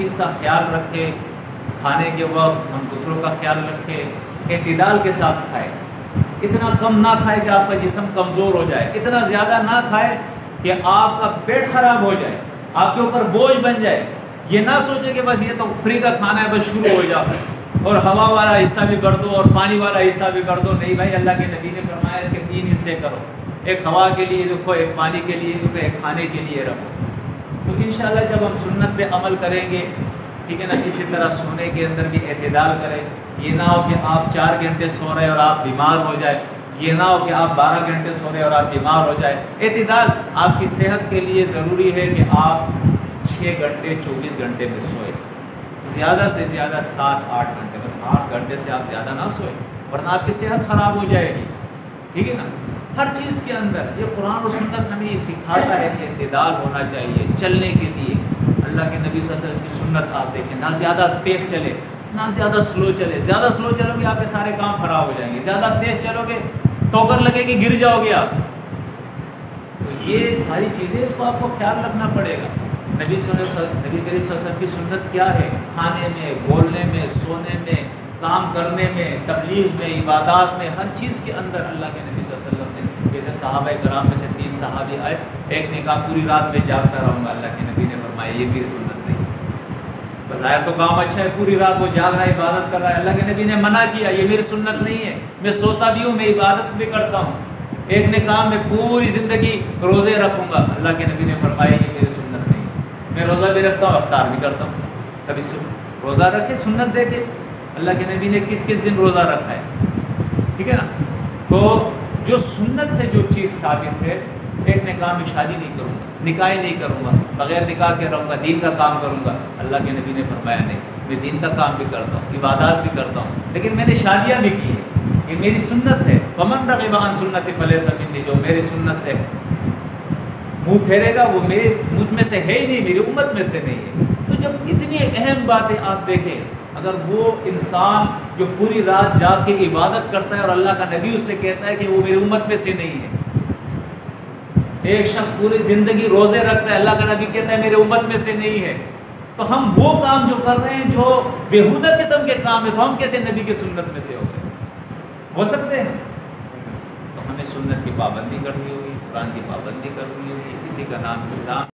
چیز کا خیال رکھے، کھانے کے وقت ہم دوسروں کا خیال رکھیں، اعتدال کے ساتھ کھائے، اتنا کم نہ کھائے کہ آپ کا جسم کمزور ہو جائے، اتنا زیادہ نہ کھائے کہ آپ کا پیٹ خراب ہو جائے، آپ کے اوپر بوجھ بن جائے۔ یہ نہ سوچے کہ بس یہ تو فری کا کھانا ہے، بس شروع ہو جاؤ اور ہوا والا حصہ بھی کر دو اور پانی والا حصہ بھی کر دو۔ نہیں بھائی، اللہ کے نبی نے فرمایا اس کے 3 حصے کرو، ایک ہوا کے لیے رکھو، ایک پانی کے لیے رکھو، ایک کھانے کے لیے رکھو۔ تو انشاءاللہ جب ہم سنت پہ عمل کریں گے، ٹھیک ہے نا، اسی طرح سونے کے اندر بھی اعتدال کریں۔ یہ نہ ہو کہ آپ 4 گھنٹے سو رہے اور آپ بیمار ہو جائے، یہ نہ ہو کہ آپ 12 گھنٹے سو رہے اور آپ بیمار ہو جائے۔ اعتدال آپ کی صحت کے لیے ضروری ہے کہ آپ 6 گھنٹے 24 گھنٹے میں سوئے، زیادہ سے زیادہ 7-8 گھنٹے، بس 8 گھنٹے سے آپ زیادہ نہ سوئے ورنہ آپ کی صحت خراب ہو جائے گی، ٹھیک ہے نا۔ ہر چیز کے اندر یہ قرآن و سنت ہمیں یہ سکھاتا ہے کہ اعتدال ہونا چاہیے چلنے کے لیے۔ اللہ کے نبی صلی اللہ علیہ وسلم کی سنت آپ دیکھیں، نہ زیادہ تیز چلے نہ زیادہ سلو چلے۔ زیادہ سلو چلو گے آپ کے سارے کام خراب ہو جائیں گے، زیادہ تیز چلو گے ٹوکر لگے گی، گر جاؤ گے آپ۔ تو یہ ساری چیزیں اس کو آپ کو خیال رکھنا پڑے گا۔ نبی کریم صلی اللہ علیہ وسلم کی سنت کیا ہے؟ کھانے میں، بولنے میں، سونے میں، کام کرنے میں، تبلیغ میں، عبادات میں، ہر چیز کے اندر اللہ کے نبی صلی اللہ علیہ وسلم نے، جیسے صحابہ کرام میں سے 3 صحابی آئے، ایک نے کہا پوری رات میں جاگتا رہوں گا، اللہ کے نبی نے فرمایا یہ میری سنت نہیں۔ بظاہر تو کام اچھا ہے، پوری رات وہ جاگ رہا ہے، عبادت کر رہا ہے، اللہ کے نبی نے منع کیا یہ میری سنت نہیں ہے، میں سوتا بھی ہوں، میں عبادت بھی کرتا ہوں۔ ایک نے کہا میں پوری زندگی روزے رکھوں گا، اللہ کے نبی نے فرمایا یہ میری سنت نہیں ہے، میں روزہ بھی رکھتا ہوں، افطار بھی کرتا ہوں۔ کبھی روزہ رکھے، سنت دیکھے اللہ کے نبی نے کس کس دن روزہ رکھا ہے، ٹھیک ہے نا۔ تو جو سنت سے جو چیز ثابت ہے، ایک نے کہا میں شادی نہیں کروں گا، نکاح نہیں کروں گا، بغیر نکاح کے رہوں گا، دین کا کام کروں گا، اللہ کے نبی نے فرمایا نہیں، میں دین کا کام بھی کرتا ہوں، عبادات بھی کرتا ہوں، لیکن میں نے شادیاں بھی کی ہیں، یہ میری سنت ہے۔ فمن رغب عن سنتی فلیس منی، جو میری سنت سے منہ پھیرے گا وہ مجھ میں سے ہے ہی نہیں، میری امت میں سے نہیں ہے۔ تو جب اتنی اہم باتیں آپ دیکھیں، اگر وہ انسان جو پوری رات جاگ کے عبادت کرتا ہے اور اللہ کا نبی اس سے کہتا ہے کہ وہ میری امت میں سے نہیں ہے، ایک شخص پوری زندگی روزے رکھتا ہے، اللہ کا نبی کہتا ہے میرے امت میں سے نہیں ہے، تو ہم وہ کام جو کر رہے ہیں جو بےہودہ قسم کے کام ہے، تو ہم کیسے نبی کی سنت میں سے ہو گئے؟ ہو سکتے ہیں؟ تو ہمیں سنت کی پابندی کرنی ہوگی، قرآن کی پابندی کرنی ہوگی، اسی کا نام اسلام۔